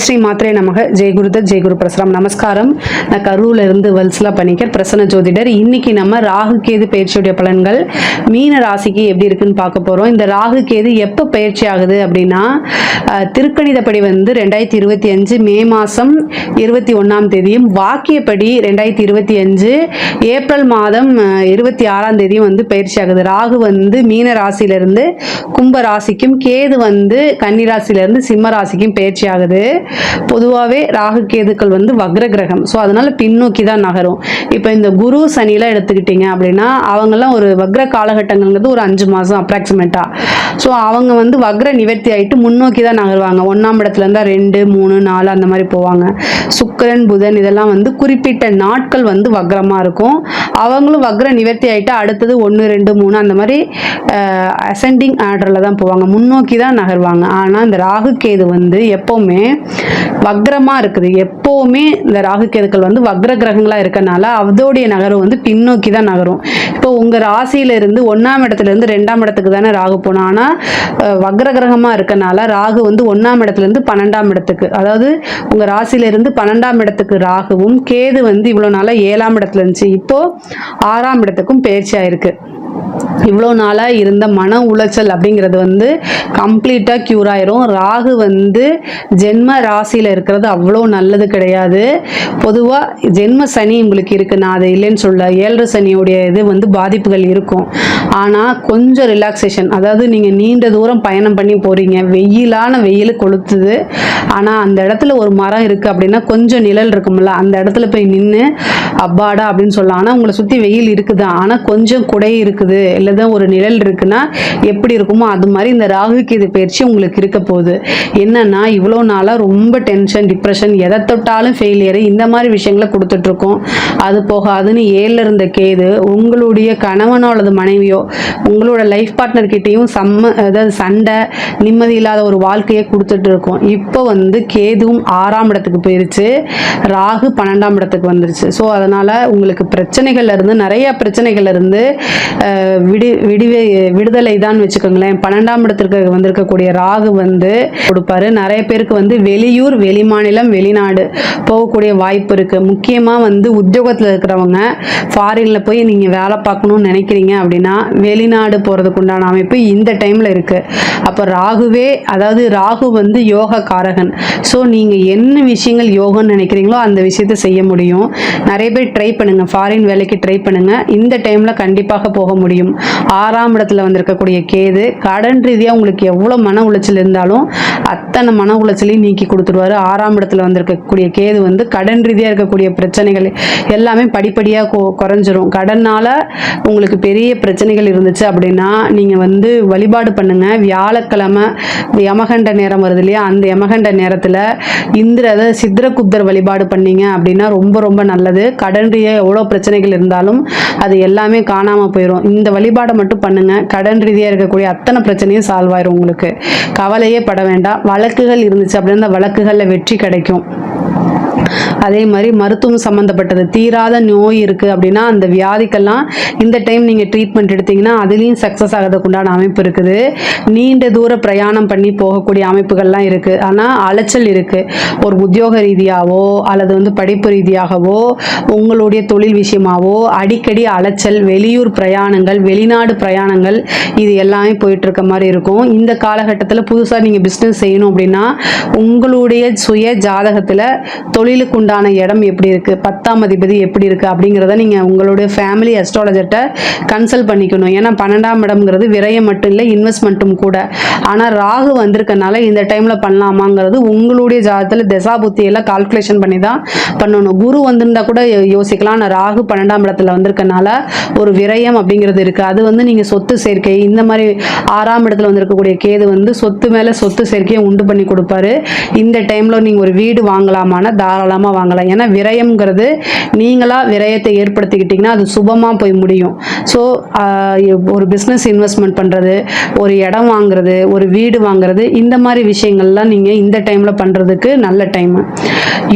ஜெயஸ்ரீ மாத்திரை நமக ஜெயகுருதத் ஜெயகுரு பிரசரம். நமஸ்காரம். நான் கரூர்ல இருந்து வல்சலா பணிக்கர் பிரசன்ன ஜோதிடர். இன்னைக்கு நம்ம ராகு கேது பயிற்சியுடைய பலன்கள் மீன ராசிக்கு எப்படி இருக்குன்னு பார்க்க போறோம். இந்த ராகு கேது எப்போ பயிற்சி ஆகுது அப்படின்னா திருக்கணிதப்படி 2025 மே மாதம் 21ஆம் தேதியும் வாக்கியப்படி 2025 ஏப்ரல் மாதம் 26ஆம் தேதியும் பயிற்சி ஆகுது. ராகு மீன ராசியிலிருந்து கும்ப ராசிக்கும், கேது கன்னி ராசியிலிருந்து சிம்ம ராசிக்கும் பயிற்சி ஆகுது. பொதுவாகவே ராகு கேதுக்கள் வக்ர கிரகம். ஸோ அதனால பின்னோக்கி தான் நகரும். இப்போ இந்த குரு சனிலாம் எடுத்துக்கிட்டீங்க அப்படின்னா அவங்கெல்லாம் ஒரு வக்ர காலகட்டங்கிறது ஒரு 5 மாதம் அப்ராக்சிமேட்டா. ஸோ அவங்க வக்ர நிவர்த்தி ஆகிட்டு முன்னோக்கி தான் நகருவாங்க. 1ஆம் இடத்துல இருந்தால் 2, 3, 4 அந்த மாதிரி போவாங்க. சுக்கிரன் புதன் இதெல்லாம் குறிப்பிட்ட நாட்கள் வக்ரமாக இருக்கும். அவங்களும் வக்ர நிவர்த்தி ஆகிட்டு அடுத்தது 1, 2, 3 அந்த மாதிரி அசெண்டிங் ஆர்டரில் தான் போவாங்க, முன்னோக்கி தான் நகருவாங்க. ஆனால் இந்த ராகு கேது எப்பவுமே வக்ரமா இருக்குது. எப்பவுமே இந்த ராகு கேதுக்கள் வக்ர கிரகங்களா இருக்கனால அதோடைய நகரம் பின்னோக்கி தான் நகரும். இப்போ உங்க ராசியில இருந்து 1ஆம் இடத்துல இருந்து 2ஆம் இடத்துக்கு தானே ராகு போனோம். ஆனா வக்ர கிரகமா இருக்கனால ராகு 1ஆம் இடத்துல இருந்து 12ஆம் இடத்துக்கு, அதாவது உங்க ராசியில இருந்து 12ஆம் இடத்துக்கு ராகுவும், கேது இவ்வளவு நாளா 7ஆம் இடத்துல இருந்துச்சு, இப்போ 6ஆம் இடத்துக்கும் பயிற்சி ஆயிருக்கு. இவ்வளோ நாளாக இருந்த மன உளைச்சல் அப்படிங்கிறது கம்ப்ளீட்டாக க்யூர் ஆயிரும். ராகு ஜென்ம ராசியில் இருக்கிறது அவ்வளோ நல்லது கிடையாது. பொதுவாக ஜென்ம சனி உங்களுக்கு இருக்குது, நான் அதை இல்லைன்னு சொல்ல. 7 சனியோடைய இது பாதிப்புகள் இருக்கும். ஆனால் கொஞ்சம் ரிலாக்ஸேஷன், அதாவது நீங்கள் நீண்ட தூரம் பயணம் பண்ணி போகிறீங்க, வெயில் கொளுத்துது. ஆனால் அந்த இடத்துல ஒரு மரம் இருக்குது அப்படின்னா கொஞ்சம் நிழல் இருக்கும்ல, அந்த இடத்துல போய் நின்று அப்பாடா அப்படின்னு சொல்லலாம். ஆனால் உங்களை சுற்றி வெயில் இருக்குதா, ஆனால் கொஞ்சம் குடை இருக்குது இல்லதான் ஒரு நிழல் இருக்குன்னா எப்படி இருக்குமோ அது மாதிரி இந்த ராகு கேது பயிற்சி உங்களுக்கு இருக்க போகுது. என்னன்னா இவ்வளோ நாளா ரொம்ப டென்ஷன், டிப்ரெஷன், எதை தொட்டாலும் ஃபெயிலியர், இந்த மாதிரி விஷயங்களை கொடுத்துட்டு இருக்கோம். அது போகாதுன்னு 7ல் இருந்த கேது உங்களுடைய கணவனோ அல்லது மனைவியோ உங்களோட லைஃப் பார்ட்னர் கிட்டையும் அதாவது சண்டை, நிம்மதி இல்லாத ஒரு வாழ்க்கையை கொடுத்துட்டு இருக்கோம். இப்போ கேதுவும் 6ஆம் இடத்துக்கு போயிருச்சு, ராகு 12ஆம் இடத்துக்கு வந்துருச்சு. ஸோ அதனால உங்களுக்கு பிரச்சனைகள்ல இருந்து, நிறைய பிரச்சனைகள்ல இருந்து விடுதலை தான் வச்சுக்கோங்களேன். 12ஆம் இடத்திற்கு வந்திருக்கக்கூடிய ராகு கொடுப்பாரு. நிறைய பேருக்கு வெளியூர், வெளிமாநிலம், வெளிநாடு போகக்கூடிய வாய்ப்பு இருக்கு. முக்கியமா உத்தியோகத்தில் இருக்கிறவங்க ஃபாரின்ல போய் நீங்க வேலை பார்க்கணும்னு நினைக்கிறீங்க அப்படின்னா வெளிநாடு போறதுக்கு உண்டான அமைப்பு இந்த டைம்ல இருக்கு. அப்ப ராகுவே, அதாவது ராகு யோக காரகன். ஸோ நீங்க என்ன விஷயங்கள் யோகன்னு நினைக்கிறீங்களோ அந்த விஷயத்தை செய்ய முடியும். நிறைய பேர் ட்ரை பண்ணுங்க, ஃபாரின் வேலைக்கு ட்ரை பண்ணுங்க. இந்த டைம்ல கண்டிப்பாக போக முடியும். 6ஆம் இடத்துல வந்திருக்கக்கூடிய கேது கடன் ரீதியாக உங்களுக்கு எவ்வளோ மன உளைச்சல் இருந்தாலும் அத்தனை மன உளைச்சலையும் நீக்கி கொடுத்துருவாரு. 6ஆம் இடத்துல வந்திருக்கக்கூடிய கேது கடன் ரீதியாக இருக்கக்கூடிய பிரச்சனைகள் எல்லாமே படிப்படியாக குறைஞ்சிரும். கடனால உங்களுக்கு பெரிய பிரச்சனைகள் இருந்துச்சு அப்படின்னா நீங்கள் வழிபாடு பண்ணுங்க. வியாழக்கிழமை யமகண்ட நேரம் வருது இல்லையா, அந்த யமகண்ட நேரத்தில் சித்திரகுப்தர் வழிபாடு பண்ணீங்க அப்படின்னா ரொம்ப ரொம்ப நல்லது. கடன் ரீதியாக எவ்வளோ பிரச்சனைகள் இருந்தாலும் அது எல்லாமே காணாமல் போயிடும். இந்த வழிபாடை மட்டும் பண்ணுங்க, கடன் ரீதியாக இருக்கக்கூடிய அத்தனை பிரச்சனையும் சால்வ் ஆயிரும். உங்களுக்கு கவலையே பட வேண்டாம். வழக்குகள் இருந்துச்சு அப்படின்னா அந்த வழக்குகளில் வெற்றி கிடைக்கும். அதே மாதிரி மருத்துவம் சம்மந்தப்பட்டது தீராத நோய் இருக்குது அப்படின்னா அந்த வியாதிக்கெல்லாம் இந்த டைம் நீங்கள் ட்ரீட்மெண்ட் எடுத்தீங்கன்னா அதுலேயும் சக்ஸஸ் ஆகிறதுக்கு உண்டான அமைப்பு இருக்குது. நீண்ட தூர பிரயாணம் பண்ணி போகக்கூடிய அமைப்புகள்லாம் இருக்குது. ஆனால் அலைச்சல் இருக்குது. ஒரு உத்தியோக ரீதியாகவோ அல்லது படிப்பு ரீதியாகவோ உங்களுடைய தொழில் விஷயமாவோ அடிக்கடி அலைச்சல், வெளியூர் பிரயாணங்கள், வெளிநாடு பிரயாணங்கள், இது எல்லாமே போயிட்டு இருக்க மாதிரி இருக்கும். இந்த காலகட்டத்தில் புதுசாக நீங்கள் பிஸ்னஸ் செய்யணும் அப்படின்னா உங்களுடைய சுய ஜாதகத்தில் தொழிலுக்கு உண்டான இடம் எப்படி இருக்கு, 10ஆம் அதிபதி எப்படி இருக்கு அப்படிங்கிறத நீங்க உங்களுடைய ஃபேமிலி அஸ்ட்ராலஜர்ட்ட கன்சல்ட் பண்ணிக்கணும். ஏன்னா 12ஆம் இடம்ங்கிறது விரயம் மட்டும் இல்லை, இன்வெஸ்ட்மெண்ட்டும் கூட. ஆனால் ராகு வந்திருக்கனால இந்த டைம்ல பண்ணலாமாங்கிறது உங்களுடைய ஜாதகத்தில் திசா புத்தி எல்லாம் கால்குலேஷன் பண்ணி தான் பண்ணணும். குரு வந்திருந்தா கூட யோசிக்கலாம். ஆனால் ராகு 12ஆம் இடத்துல வந்திருக்கனால ஒரு விரயம் அப்படிங்கிறது இருக்கு. அது நீங்க சொத்து சேர்க்கை, இந்த மாதிரி 6ஆம் இடத்துல வந்திருக்கக்கூடிய கேது சொத்து மேல சொத்து சேர்க்கையை உண்டு பண்ணி கொடுப்பாரு. இந்த டைம்ல நீங்க ஒரு வீடு வாங்கலாமான தாராளமா வாங்கலாம். ஏன்னா விரயம்ங்கிறது நீங்களாக விரயத்தை ஏற்படுத்திக்கிட்டிங்கன்னா அது சுபமாக போய் முடியும். ஸோ ஒரு பிஸ்னஸ் இன்வெஸ்ட்மெண்ட் பண்ணுறது, ஒரு இடம் வாங்குறது, ஒரு வீடு வாங்குறது, இந்த மாதிரி விஷயங்கள்லாம் நீங்கள் இந்த டைமில் பண்ணுறதுக்கு நல்ல டைமு.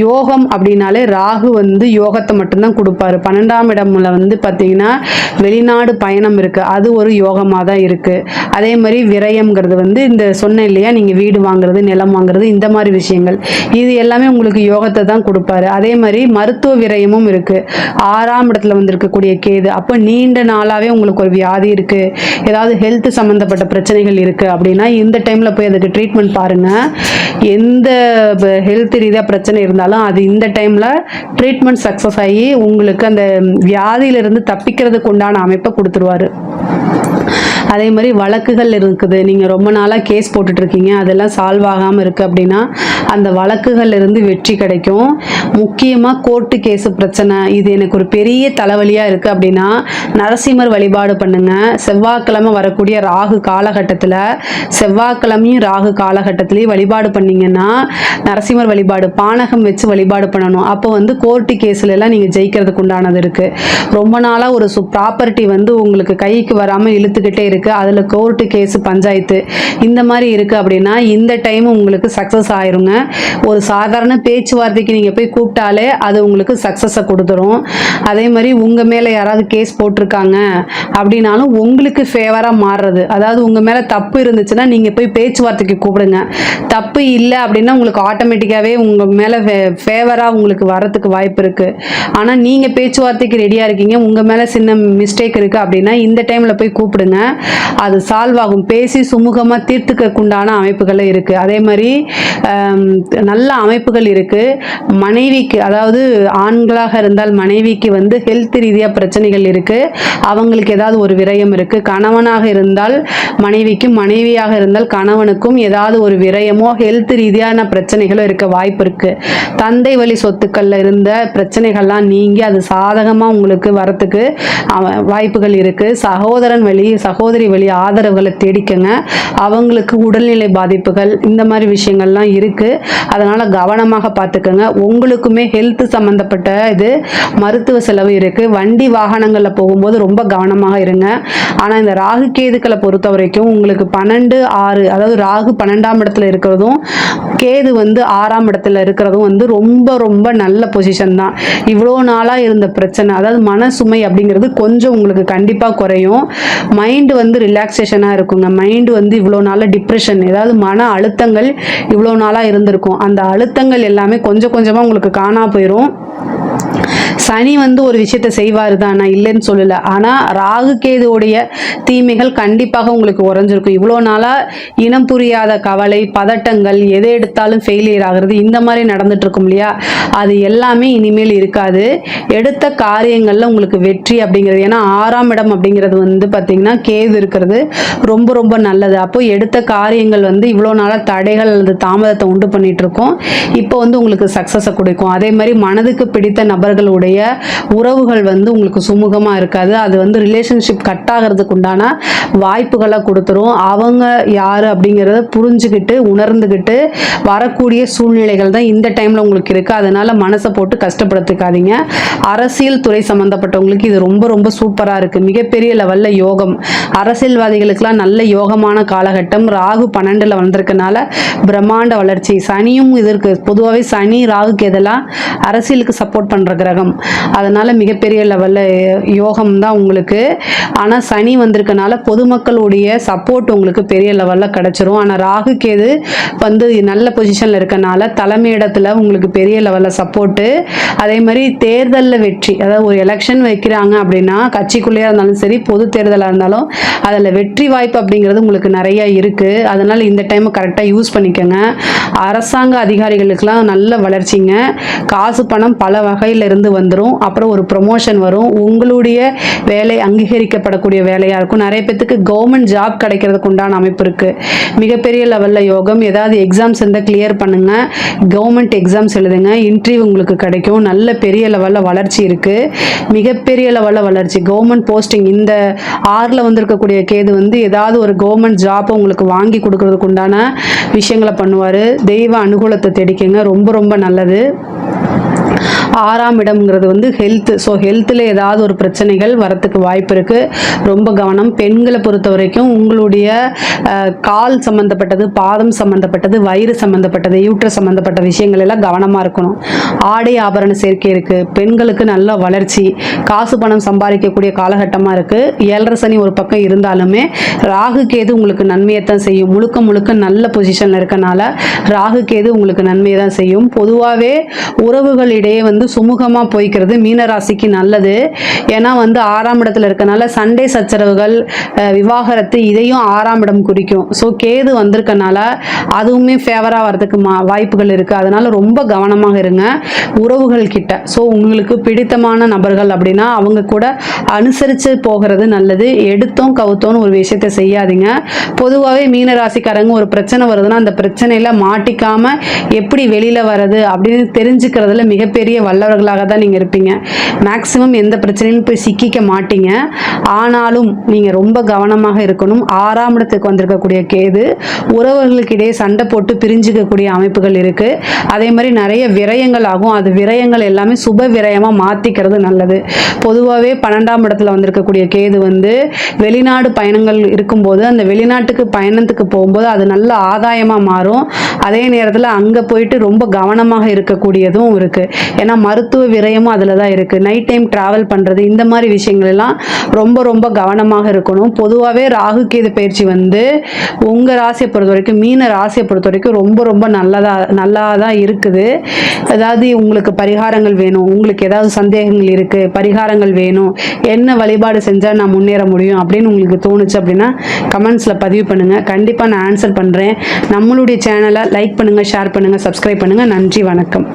யோகம் அப்படின்னாலே ராகு வந்து யோகத்தை மட்டும்தான் கொடுப்பாரு. 12ஆம் இடம்ல வந்து பார்த்தீங்கன்னா வெளிநாடு பயணம் இருக்குது, அது ஒரு யோகமாக தான் இருக்குது. அதே மாதிரி விரயம்ங்கிறது வந்து இந்த சொன்ன இல்லையா, நீங்கள் வீடு வாங்குறது, நிலம் வாங்குறது, இந்த மாதிரி விஷயங்கள் இது எல்லாமே உங்களுக்கு யோகத்தை தான் கொடுப்பாரு. அதே மாதிரி மருத்துவ விரயமும் இருக்குது. 6ஆம் இடத்துல வந்து இருக்கக்கூடிய கேது, அப்போ நீண்ட நாளாகவே உங்களுக்கு ஒரு வியாதி இருக்குது, ஏதாவது ஹெல்த் சம்மந்தப்பட்ட பிரச்சனைகள் இருக்குது அப்படின்னா இந்த டைமில் போய் அதுக்கு ட்ரீட்மெண்ட் பாருங்கள். எந்த ஹெல்த் ரீதியாக பிரச்சனை இருந்தாலும் அது இந்த டைமில் ட்ரீட்மெண்ட் சக்ஸஸ் ஆகி உங்களுக்கு அந்த வியாதியிலிருந்து தப்பிக்கிறதுக்கு உண்டான அமைப்பை கொடுத்துருவாரு. அதே மாதிரி வழக்குகள் இருக்குது, நீங்கள் ரொம்ப நாளாக கேஸ் போட்டுட்ருக்கீங்க, அதெல்லாம் சால்வ் ஆகாமல் இருக்குது அப்படின்னா அந்த வழக்குகள்லேருந்து வெற்றி கிடைக்கும். முக்கியமாக கோர்ட்டு கேஸு பிரச்சனை, இது எனக்கு ஒரு பெரிய தலைவலியாக இருக்குது அப்படின்னா நரசிம்மர் வழிபாடு பண்ணுங்கள். செவ்வாய்க்கிழமை வரக்கூடிய ராகு காலகட்டத்தில், செவ்வாய்க்கிழமையும் ராகு காலகட்டத்திலையும் வழிபாடு பண்ணிங்கன்னா நரசிம்மர் வழிபாடு, பானகம் வச்சு வழிபாடு பண்ணணும். அப்போ வந்து கோர்ட்டு கேஸ்லலாம் நீங்கள் ஜெயிக்கிறதுக்கு உண்டானது இருக்குது. ரொம்ப நாளாக ஒரு ப்ராப்பர்ட்டி வந்து உங்களுக்கு கைக்கு வராமல் இழுத்துக்கிட்டே இருக்குது, அதில் கோர்ட்டு கேஸு பஞ்சாயத்து இந்த மாதிரி இருக்குது அப்படின்னா இந்த டைம் உங்களுக்கு சக்ஸஸ் ஆயிருங்க. ஒரு சாதாரண பேச்சுவார்த்தைக்கு நீங்கள் போய் கூப்பிட்டாலே அது உங்களுக்கு சக்ஸஸை கொடுத்துரும். அதே மாதிரி உங்கள் மேலே யாராவது கேஸ் போட்டிருக்காங்க அப்படின்னாலும் உங்களுக்கு ஃபேவராக மாறுறது, அதாவது உங்கள் மேலே தப்பு இருந்துச்சுன்னா நீங்கள் போய் பேச்சுவார்த்தைக்கு கூப்பிடுங்க. தப்பு இல்லை அப்படின்னா உங்களுக்கு ஆட்டோமேட்டிக்காகவே உங்கள் மேலே ஃபேவராக உங்களுக்கு வரத்துக்கு வாய்ப்பு இருக்குது. ஆனால் நீங்கள் பேச்சுவார்த்தைக்கு ரெடியாக இருக்கீங்க, உங்கள் மேலே சின்ன மிஸ்டேக் இருக்குது அப்படின்னா இந்த டைமில் போய் கூப்பிடுங்க, அது சால்வ் ஆகும். பேசி சுமூகமாக தீர்த்துக்குண்டான அமைப்புகள் இருக்குது. அதே மாதிரி நல்ல அமைப்புகள் இருக்குது. மனைவிக்கு, அதாவது ஆண்களாக இருந்தால் மனைவிக்கு வந்து ஹெல்த் ரீதியாக பிரச்சனைகள் இருக்குது, அவங்களுக்கு ஏதாவது ஒரு விரயம் இருக்குது. கணவனாக இருந்தால் மனைவிக்கும், மனைவியாக இருந்தால் கணவனுக்கும் ஏதாவது ஒரு விரயமோ ஹெல்த் ரீதியான பிரச்சனைகளோ இருக்க வாய்ப்பு இருக்குது. தந்தை வழி சொத்துக்களில் இருந்த பிரச்சனைகள்லாம் நீங்கி அது சாதகமாக உங்களுக்கு வரத்துக்கு வாய்ப்புகள் இருக்குது. சகோதரன் வழி, சகோதரி வழி ஆதரவுகளை தேடிக்கங்க. அவங்களுக்கு உடல்நிலை பாதிப்புகள் இந்த மாதிரி விஷயங்கள்லாம் இருக்குது, அதனால் கவனமாக பார்த்துக்கோங்க. உங்களுக்குமே ஹெல்த் சம்மந்தப்பட்ட இது மருத்துவ செலவு இருக்குது. வண்டி வாகனங்களில் போகும்போது ரொம்ப கவனமாக இருங்க. ஆனால் இந்த ராகு கேதுக்களை பொறுத்த வரைக்கும் உங்களுக்கு 12-6, அதாவது ராகு 12ஆம் இடத்துல இருக்கிறதும் கேது வந்து 6ஆம் இடத்துல இருக்கிறதும் வந்து ரொம்ப ரொம்ப நல்ல பொசிஷன் தான். இவ்வளோ நாளாக இருந்த பிரச்சனை, அதாவது மனசுமை அப்படிங்கிறது கொஞ்சம் உங்களுக்கு கண்டிப்பாக குறையும். மைண்டு வந்து ரிலாக்ஸேஷனாக இருக்குங்க. மைண்டு வந்து இவ்வளோ நாளாக டிப்ரெஷன், ஏதாவது மன அழுத்தங்கள் இவ்வளோ நாளாக இருந்திருக்கும், அந்த அழுத்தங்கள் எல்லாமே கொஞ்சம் கொஞ்சமாக உங்களுக்கு காணா போயிடும். சனி வந்து ஒரு விஷயத்தை செய்வார் தான், நான் இல்லைன்னு சொல்லலை. ஆனால் ராகு கேதுவோடைய தீமைகள் கண்டிப்பாக உங்களுக்கு உறைஞ்சிருக்கும். இவ்வளோ நாளாக இனம் புரியாத கவலை, பதட்டங்கள், எதை எடுத்தாலும் ஃபெயிலியர் ஆகிறது, இந்த மாதிரி நடந்துட்டு இருக்கும் இல்லையா, அது எல்லாமே இனிமேல் இருக்காது. எடுத்த காரியங்களில் உங்களுக்கு வெற்றி அப்படிங்கிறது, ஏன்னா 6ஆம் இடம் அப்படிங்கிறது வந்து பார்த்திங்கன்னா கேது இருக்கிறது ரொம்ப ரொம்ப நல்லது. அப்போ எடுத்த காரியங்கள் வந்து இவ்வளோ நாளாக தடைகள் அல்லது தாமதத்தை உண்டு பண்ணிட்டு இருக்கோம், இப்போ வந்து உங்களுக்கு சக்ஸஸை கொடுக்கும். அதே மாதிரி மனதுக்கு பிடித்த நபர்களுடைய உறவுகள் வந்து உங்களுக்கு சுமூகமாக இருக்காது, அது வந்து ரிலேஷன்ஷிப் கட் ஆகிறதுக்கு உண்டான வாய்ப்புகளை கொடுத்துரும். அவங்க யார் அப்படிங்கிறத புரிஞ்சுக்கிட்டு உணர்ந்துக்கிட்டு வரக்கூடிய சூழ்நிலைகள் தான் இந்த டைமில் உங்களுக்கு இருக்குது. அதனால் மனசை போட்டு கஷ்டப்படுத்திக்காதீங்க. அரசியல் துறை சம்மந்தப்பட்டவங்களுக்கு இது ரொம்ப ரொம்ப சூப்பராக இருக்குது, மிகப்பெரிய லெவலில் யோகம். அரசியல்வாதிகளுக்கெல்லாம் நல்ல யோகமான காலகட்டம். ராகு 12ல் வந்திருக்கனால பிரம்மாண்ட வளர்ச்சி. சனியும் இதற்கு பொதுவாகவே சனி ராகுக்கு எதெல்லாம் அரசியலுக்கு சப்போர்ட் பண்ணுற கிரகம், அதனால் மிகப்பெரிய லெவலில் யோகம் தான் உங்களுக்கு. ஆனால் சனி வந்திருக்கனால பொதுமக்களுடைய சப்போர்ட் உங்களுக்கு பெரிய லெவலில் கிடச்சிரும். ஆனால் ராகு கேது வந்து நல்ல பொசிஷனில் இருக்கனால தலைமையிடத்தில் உங்களுக்கு பெரிய லெவலில் சப்போர்ட்டு. அதே மாதிரி தேர்தலில் வெற்றி, அதாவது ஒரு எலெக்ஷன் வைக்கிறாங்க அப்படின்னா கட்சிக்குள்ளேயே இருந்தாலும் சரி, பொது தேர்தலாக இருந்தாலும் அதில் வெற்றி வாய்ப்பு அப்படிங்கிறது உங்களுக்கு நிறைய இருக்குது. அதனால் இந்த டைமை கரெக்டாக யூஸ் பண்ணிக்கோங்க. அரசாங்க அதிகாரிகளுக்கெல்லாம் நல்ல வளர்ச்சிங்க. காசு பணம் பல வகையில் இருந்து வந்துடும். அப்புறம் ஒரு ப்ரொமோஷன் வரும், உங்களுடைய வேலை அங்கீகரிக்கப்படக்கூடிய வேலையாக இருக்கும். நிறைய பேத்துக்கு கவர்மெண்ட் ஜாப் கிடைக்கிறதுக்கு உண்டான அமைப்பு இருக்குது. மிகப்பெரிய லெவலில் யோகம். ஏதாவது எக்ஸாம்ஸ் இருந்தால் கிளியர் பண்ணுங்கள், கவர்மெண்ட் எக்ஸாம்ஸ் எழுதுங்க, இன்டர்வியூ உங்களுக்கு கிடைக்கும். நல்ல பெரிய லெவலில் வளர்ச்சி இருக்குது, மிகப்பெரிய லெவலில் வளர்ச்சி. கவர்மெண்ட் போஸ்டிங் இந்த 6ல் வந்திருக்கக்கூடிய கேது வந்து ஏதாவது ஒரு கவர்மெண்ட் ஜாப்பை உங்களுக்கு வாங்கி கொடுக்கறதுக்கு உண்டான விஷயங்களை பண்ணுவார். தெய்வ அனுகூலத்தை தேடிக்கங்க, ரொம்ப ரொம்ப நல்லது. 6ஆம் இடம்ங்கிறது வந்து ஹெல்த். ஸோ ஹெல்த்தில் ஏதாவது ஒரு பிரச்சனைகள் வரத்துக்கு வாய்ப்பு இருக்குது. ரொம்ப கவனம். பெண்களை பொறுத்த வரைக்கும் உங்களுடைய கால் சம்மந்தப்பட்டது, பாதம் சம்மந்தப்பட்டது, வயிறு சம்மந்தப்பட்டது, யூட்ரஸ் சம்மந்தப்பட்ட விஷயங்கள் எல்லாம் கவனமாக இருக்கணும். ஆடை ஆபரண சேர்க்கை இருக்குது. பெண்களுக்கு நல்ல வளர்ச்சி, காசு பணம் சம்பாதிக்கக்கூடிய காலகட்டமாக இருக்குது. 7.5 சனி ஒரு பக்கம் இருந்தாலுமே ராகு கேது உங்களுக்கு நன்மையை தான் செய்யும். முழுக்க முழுக்க நல்ல பொசிஷனில் இருக்கனால ராகு கேது உங்களுக்கு நன்மையை தான் செய்யும். பொதுவாகவே உறவுகளிடையே வந்து சுமூகமாக போய்க்கிறது மீனராசிக்கு நல்லது. ஏன்னா வந்து 6ஆம் இடத்துல இருக்கனால சண்டை சச்சரவுகள், விவாகரத்து, இதையும் 6ஆம் இடம் குறிக்கும். ஸோ கேது வந்திருக்கனால அதுவுமே ஃபேவராக வரதுக்கு வாய்ப்புகள் இருக்குது. அதனால ரொம்ப கவனமாக இருங்க உறவுகள் கிட்ட. ஸோ உங்களுக்கு பிடித்தமான நபர்கள் அப்படின்னா அவங்க கூட அனுசரித்து போகிறது நல்லது. எடுத்தோம் கவுத்தோன்னு ஒரு விஷயத்தை செய்யாதீங்க. பொதுவாகவே மீனராசிக்காரங்க ஒரு பிரச்சனை வருதுன்னா அந்த பிரச்சனையில் மாட்டிக்காம எப்படி வெளியில் வர்றது அப்படின்னு தெரிஞ்சுக்கிறதுல மிகப்பெரிய வல்லவர்களாக தான் நீங்கள் இருப்பீங்க. மேக்சிமம் எந்த பிரச்சனையும் போய் சிக்கிக்க மாட்டீங்க. ஆனாலும் நீங்கள் ரொம்ப கவனமாக இருக்கணும். 6ஆம் இடத்துக்கு வந்திருக்கக்கூடிய கேது உறவுகளுக்கிடையே சண்டை போட்டு பிரிஞ்சுக்கக்கூடிய அமைப்புகள் இருக்குது. அதே மாதிரி நிறைய விரயங்கள் ஆகும். அது விரயங்கள் எல்லாமே சுப விரயமாக மாற்றிக்கிறது நல்லது. பொதுவாகவே 12ஆம் இடத்துல வந்திருக்கக்கூடிய கேது வந்து வெளிநாடு பயணங்கள் இருக்கும்போது அந்த வெளிநாட்டுக்கு பயணத்துக்கு போகும்போது அது நல்ல ஆதாயமாக மாறும். அதே நேரத்தில் அங்கே போயிட்டு ரொம்ப கவனமாக இருக்கக்கூடியதும் இருக்குது. ஏன்னா மருத்துவ விரயமும் அதில் தான் இருக்குது. நைட் டைம் ட்ராவல் பண்ணுறது, இந்த மாதிரி விஷயங்கள் எல்லாம் ரொம்ப ரொம்ப கவனமாக இருக்கணும். பொதுவாகவே ராகு கேது பயிற்சி வந்து உங்கள் ராசியை பொறுத்த வரைக்கும், மீன ராசியை பொறுத்த வரைக்கும் ரொம்ப ரொம்ப நல்லா தான் இருக்குது. அதாவது உங்களுக்கு பரிகாரங்கள் வேணும், உங்களுக்கு ஏதாவது சந்தேகங்கள் இருக்குது, பரிகாரங்கள் வேணும், என்ன வழிபாடு செஞ்சால் நான் முன்னேற முடியும் அப்படின்னு உங்களுக்கு தோணுச்சு அப்படின்னா கமெண்ட்ஸில் பதிவு பண்ணுங்கள். கண்டிப்பாக நான் ஆன்சர் பண்ணுறேன். நம்மளுடைய சேனலை லைக் பண்ணுங்கள், ஷேர் பண்ணுங்கள், சப்ஸ்கிரைப் பண்ணுங்கள். நன்றி, வணக்கம்.